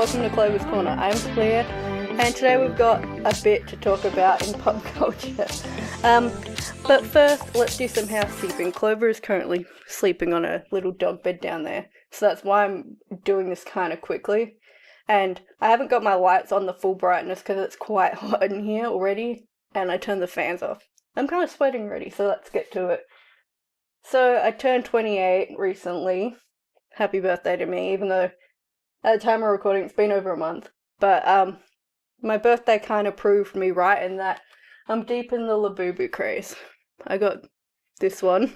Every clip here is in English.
welcome to Clover's Corner. I'm Claire, and today we've got a bit to talk about in pop culture. But first, let's do some housekeeping. Clover is currently sleeping on a little dog bed down there, so that's why I'm doing this kind of quickly. And I haven't got my lights on the full brightness because it's quite hot in here already, and I turned the fans off. I'm kind of sweating already, so let's get to it. So, I turned 28 recently. Happy birthday to me, even though at the time of recording it's been over a month. But, my birthday kind of proved me right in that I'm deep in the Labubu craze. I got this one,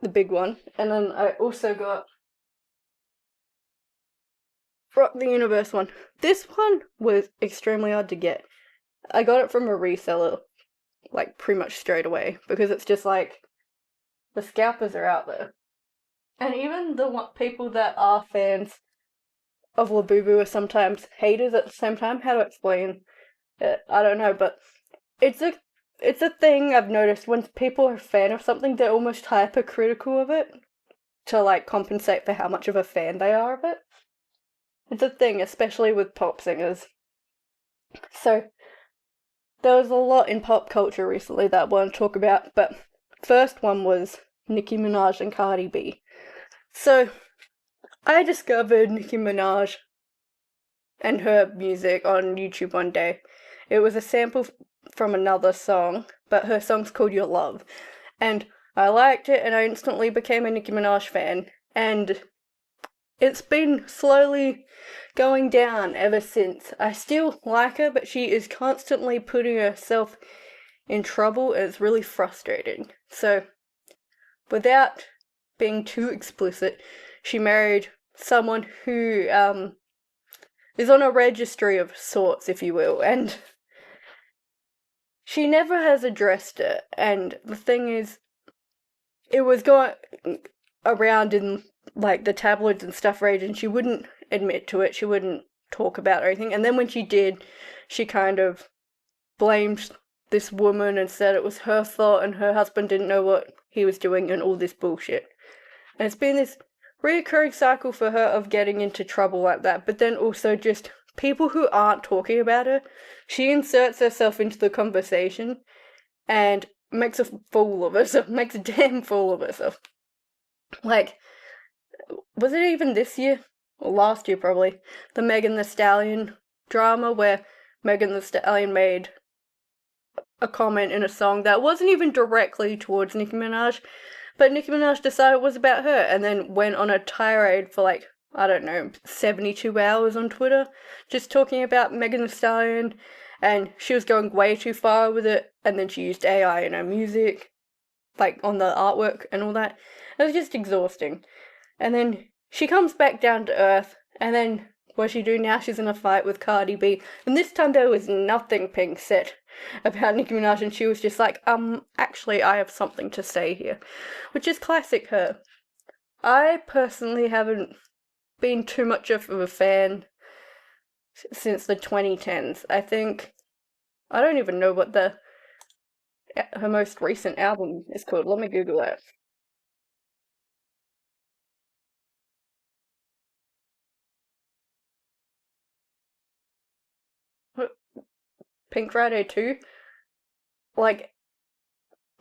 the big one, and then I also got Rock the Universe one. This one was extremely hard to get. I got it from a reseller, like, pretty much straight away, because it's just like, the scalpers are out there. And even the people that are fans of Labubu are sometimes haters at the same time. How to explain it? I don't know, but it's a thing I've noticed when people are a fan of something, they're almost hypercritical of it to, like, compensate for how much of a fan they are of it. It's a thing, especially with pop singers. So, there was a lot in pop culture recently that I want to talk about, but first one was Nicki Minaj and Cardi B. So, I discovered Nicki Minaj and her music on YouTube one day. It was a sample from another song, but her song's called Your Love. And I liked it, and I instantly became a Nicki Minaj fan. And it's been slowly going down ever since. I still like her, but she is constantly putting herself in trouble, and it's really frustrating. So, without being too explicit, she married someone who is on a registry of sorts, if you will, and she never has addressed it. And the thing is, it was going around in, like, the tabloids and stuff rage, and she wouldn't admit to it, she wouldn't talk about it or anything, and then when she did, she kind of blamed this woman and said it was her fault and her husband didn't know what he was doing and all this bullshit. And it's been this reoccurring cycle for her of getting into trouble like that, but then also just people who aren't talking about her, she inserts herself into the conversation and makes a fool of herself, makes a damn fool of herself. Like, was it even this year? Or last year, probably. The Megan Thee Stallion drama where Megan Thee Stallion made a comment in a song that wasn't even directly towards Nicki Minaj, but Nicki Minaj decided it was about her, and then went on a tirade for, like, I don't know, 72 hours on Twitter, just talking about Megan Thee Stallion, and she was going way too far with it, and then she used AI in her music, like, on the artwork and all that. It was just exhausting. And then she comes back down to earth, and then what she do now? She's in a fight with Cardi B, and this time there was nothing being said about Nicki Minaj, and she was just like, actually, I have something to say here, which is classic her. I personally haven't been too much of a fan since the 2010s. I don't even know what her most recent album is called. Let me Google that. Pink Friday 2? Like,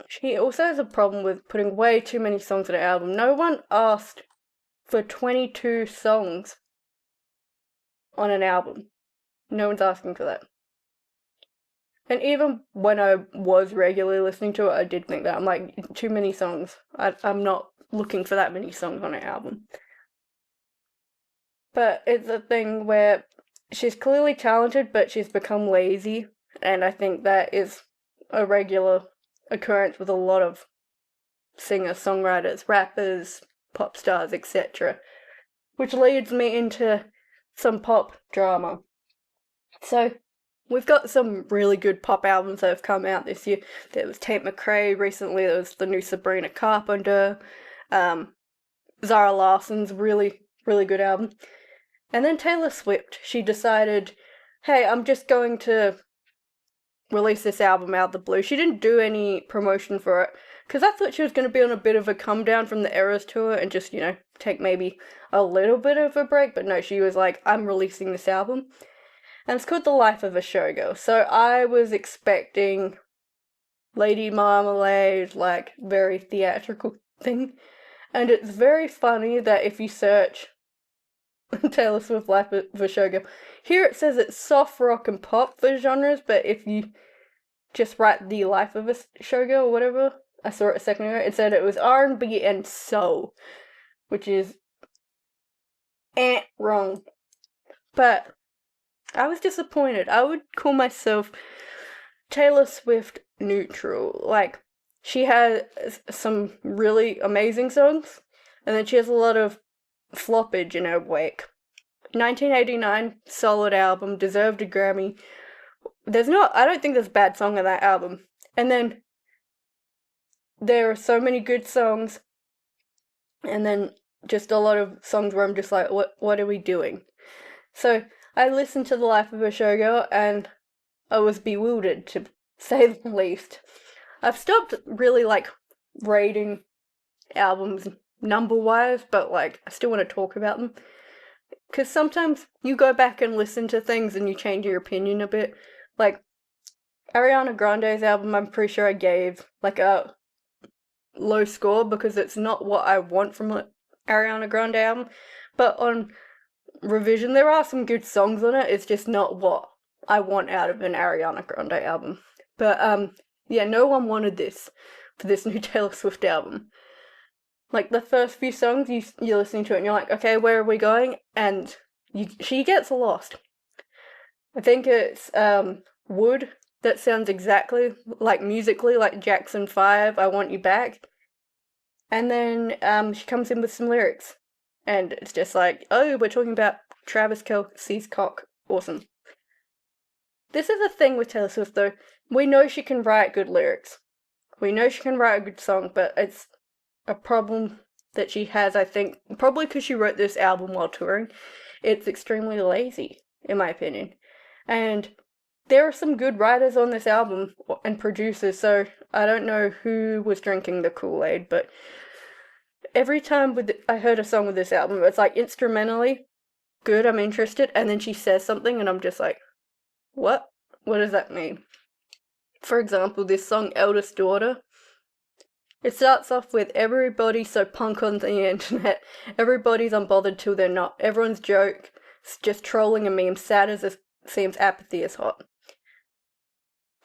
she also has a problem with putting way too many songs on an album. No one asked for 22 songs on an album. No one's asking for that. And even when I was regularly listening to it, I did think that. I'm like, too many songs. I'm not looking for that many songs on an album. But it's a thing where she's clearly talented, but she's become lazy. And I think that is a regular occurrence with a lot of singers, songwriters, rappers, pop stars, etc. Which leads me into some pop drama. So, we've got some really good pop albums that have come out this year. There was Tate McRae recently, there was the new Sabrina Carpenter, Zara Larson's really, really good album. And then Taylor Swift, she decided, hey, I'm just going to release this album out of the blue. She didn't do any promotion for it, because I thought she was going to be on a bit of a come down from the Eras tour and just, take maybe a little bit of a break, but no, she was like, I'm releasing this album. And it's called The Life of a Showgirl. So I was expecting Lady Marmalade, like, very theatrical thing. And it's very funny that if you search Taylor Swift Life of a Showgirl, here it says it's soft rock and pop for genres, but if you just write The Life of a Showgirl or whatever, I saw it a second ago, it said it was R&B and soul, which is wrong. But I was disappointed. I would call myself Taylor Swift neutral. Like, she has some really amazing songs, and then she has a lot of floppage in her wake. 1989, solid album, deserved a Grammy. I don't think there's a bad song on that album. And then there are so many good songs, and then just a lot of songs where I'm just like, what are we doing? So I listened to The Life of a Showgirl, and I was bewildered, to say the least. I've stopped really, rating albums number-wise, but, I still want to talk about them. Because sometimes you go back and listen to things and you change your opinion a bit. Like, Ariana Grande's album, I'm pretty sure I gave, a low score because it's not what I want from an Ariana Grande album. But on revision, there are some good songs on it. It's just not what I want out of an Ariana Grande album. But, yeah, no one wanted this for this new Taylor Swift album. Like, the first few songs, you're listening to it and you're like, okay, where are we going? And she gets lost. I think it's Wood that sounds exactly musically like Jackson 5, I Want You Back. And then she comes in with some lyrics. And it's just like, oh, we're talking about Travis Kelce's cock. Awesome. This is the thing with Taylor Swift, though. We know she can write good lyrics. We know she can write a good song, but it's a problem that she has, I think, probably because she wrote this album while touring. It's extremely lazy, in my opinion. And there are some good writers on this album and producers, so I don't know who was drinking the Kool-Aid, but every time I heard a song with this album, it's instrumentally good, I'm interested, and then she says something and I'm just like, what? What does that mean? For example, this song, Eldest Daughter, it starts off with, everybody's so punk on the internet, everybody's unbothered till they're not, everyone's joke, just trolling a meme, sad as it seems, apathy is hot.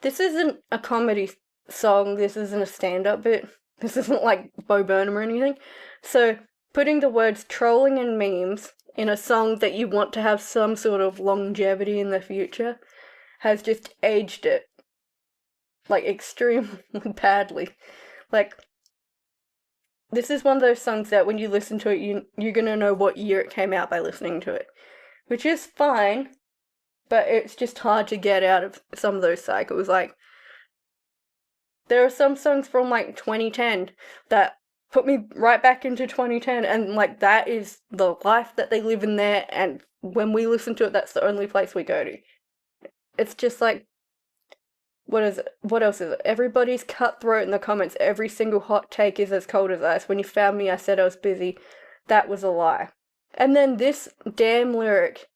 This isn't a comedy song, this isn't a stand-up bit, this isn't like Bo Burnham or anything, so putting the words trolling and memes in a song that you want to have some sort of longevity in the future has just aged it, extremely badly. This is one of those songs that when you listen to it, you're gonna know what year it came out by listening to it. Which is fine, but it's just hard to get out of some of those cycles. There are some songs from, 2010 that put me right back into 2010, and, that is the life that they live in there, and when we listen to it, that's the only place we go to. It's just what is it? What else is it? Everybody's cutthroat in the comments. Every single hot take is as cold as ice. When you found me, I said I was busy. That was a lie. And then this damn lyric,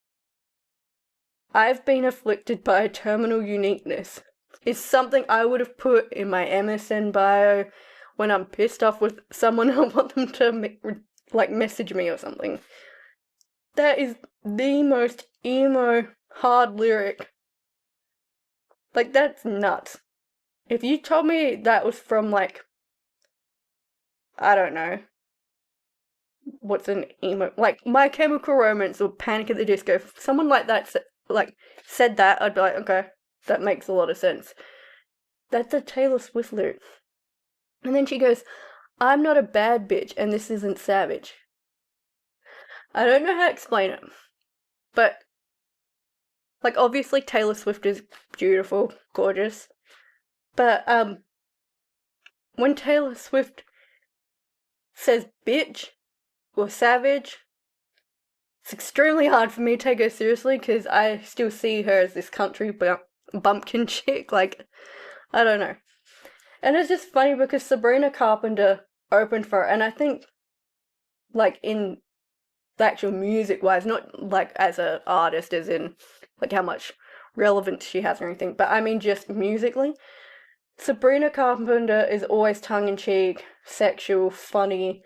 I've been afflicted by a terminal uniqueness, is something I would have put in my MSN bio when I'm pissed off with someone and I want them to, message me or something. That is the most emo, hard lyric. That's nuts. If you told me that was from, I don't know, what's an emo, My Chemical Romance or Panic at the Disco, if someone like that said that, I'd be like, okay, that makes a lot of sense. That's a Taylor Swift lyric. And then she goes, I'm not a bad bitch and this isn't savage. I don't know how to explain it, but obviously Taylor Swift is beautiful, gorgeous, but when Taylor Swift says bitch or savage, it's extremely hard for me to take her seriously because I still see her as this country bumpkin chick. Like, I don't know. And it's just funny because Sabrina Carpenter opened for her, and I think, like, in the actual music-wise, not, like, as an artist, as in, like, how much relevance she has or anything, but I mean just musically. Sabrina Carpenter is always tongue-in-cheek, sexual, funny,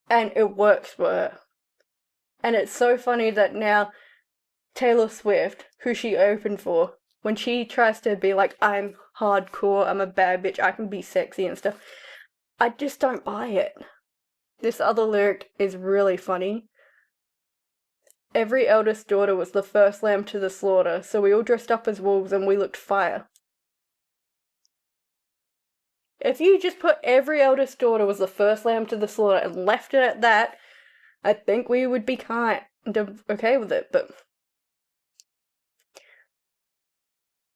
and it works for her. And it's so funny that now Taylor Swift, who she opened for, when she tries to be like, I'm hardcore, I'm a bad bitch, I can be sexy and stuff, I just don't buy it. This other lyric is really funny. Every eldest daughter was the first lamb to the slaughter, so we all dressed up as wolves and we looked fire. If you just put every eldest daughter was the first lamb to the slaughter and left it at that, I think we would be kind of okay with it, but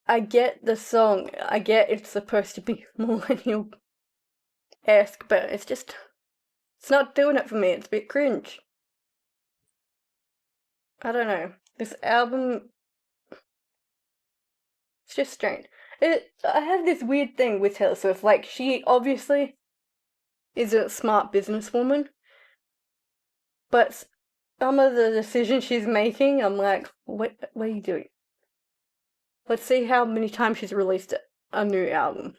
I get the song, I get it's supposed to be millennial-esque, but it's not doing it for me, it's a bit cringe. I don't know, this album, it's just strange. I have this weird thing with Taylor Swift, like, she obviously is a smart businesswoman, but some of the decisions she's making, I'm like, what are you doing? Let's see how many times she's released a new album.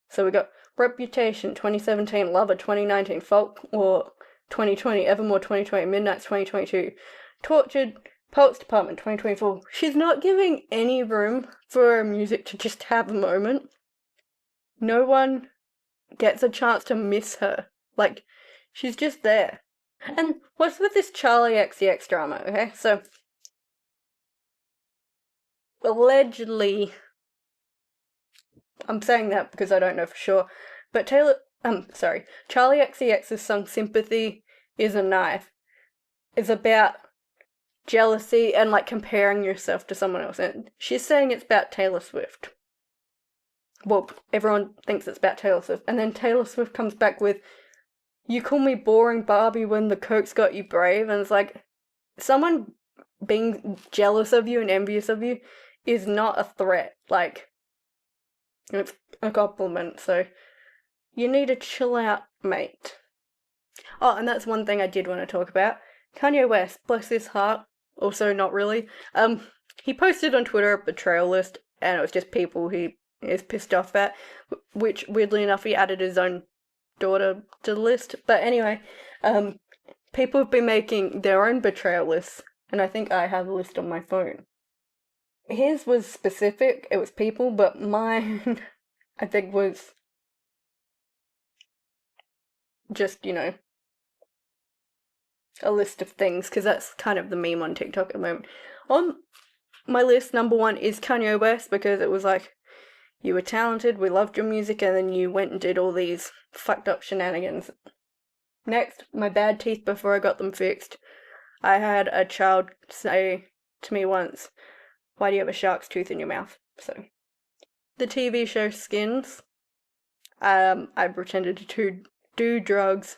So we got Reputation 2017, Lover 2019, Folklore 2020, Evermore 2020, Midnight's 2022, Tortured, Pulse Department 2024. She's not giving any room for her music to just have a moment. No one gets a chance to miss her. Like, she's just there. And what's with this Charlie XCX drama, okay? So, allegedly, I'm saying that because I don't know for sure, but Charlie XCX's song Sympathy is a Knife is about jealousy and, like, comparing yourself to someone else, and she's saying it's about Taylor Swift. Well, everyone thinks it's about Taylor Swift, and then Taylor Swift comes back with, you call me boring Barbie when the coke's got you brave, and it's like, someone being jealous of you and envious of you is not a threat, like, it's a compliment, so you need to chill out, mate. Oh, and that's one thing I did want to talk about. Kanye West, bless his heart, also not really. He posted on Twitter a betrayal list, and it was just people he is pissed off at, which, weirdly enough, he added his own daughter to the list. But anyway, people have been making their own betrayal lists, and I think I have a list on my phone. His was specific, it was people, but mine, I think, was just, a list of things, because that's kind of the meme on TikTok at the moment. On my list, number 1 is Kanye West, because it was like, you were talented, we loved your music, and then you went and did all these fucked up shenanigans. Next, my bad teeth before I got them fixed. I had a child say to me once, why do you have a shark's tooth in your mouth? So, the TV show Skins, I pretended to do drugs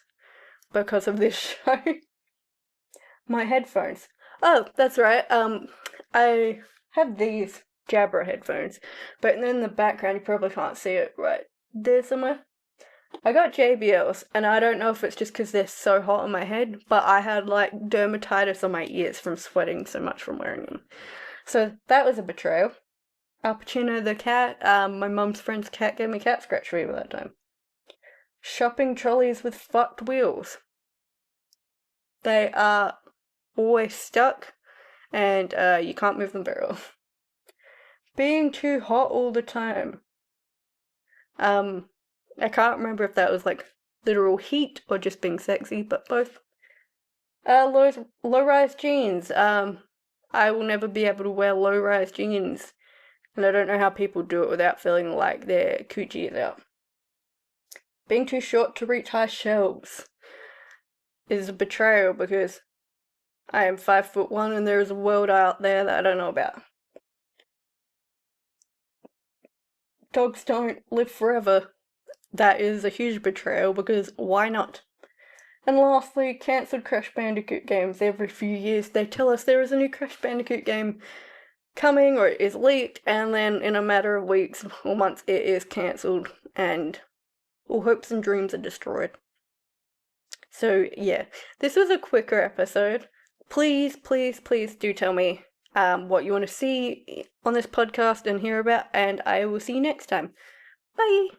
because of this show. My headphones. Oh, that's right, I have these Jabra headphones, but then in the background you probably can't see it right there somewhere. I got JBLs, and I don't know if it's just because they're so hot on my head, but I had, like, dermatitis on my ears from sweating so much from wearing them. So that was a betrayal. Al Pacino the cat, my mum's friend's cat gave me cat scratch fever that time. Shopping trolleys with fucked wheels. They are always stuck, and you can't move them very well. Being too hot all the time. I can't remember if that was, like, literal heat or just being sexy, but both. Low-rise jeans. I will never be able to wear low-rise jeans, and I don't know how people do it without feeling like their coochie is out. Being too short to reach high shelves is a betrayal, because I am 5'1" and there is a world out there that I don't know about. Dogs don't live forever. That is a huge betrayal, because why not? And lastly, cancelled Crash Bandicoot games every few years. They tell us there is a new Crash Bandicoot game coming or it is leaked, and then in a matter of weeks or months it is cancelled and all hopes and dreams are destroyed. So yeah, this was a quicker episode. Please, please, please do tell me what you want to see on this podcast and hear about, and I will see you next time. Bye!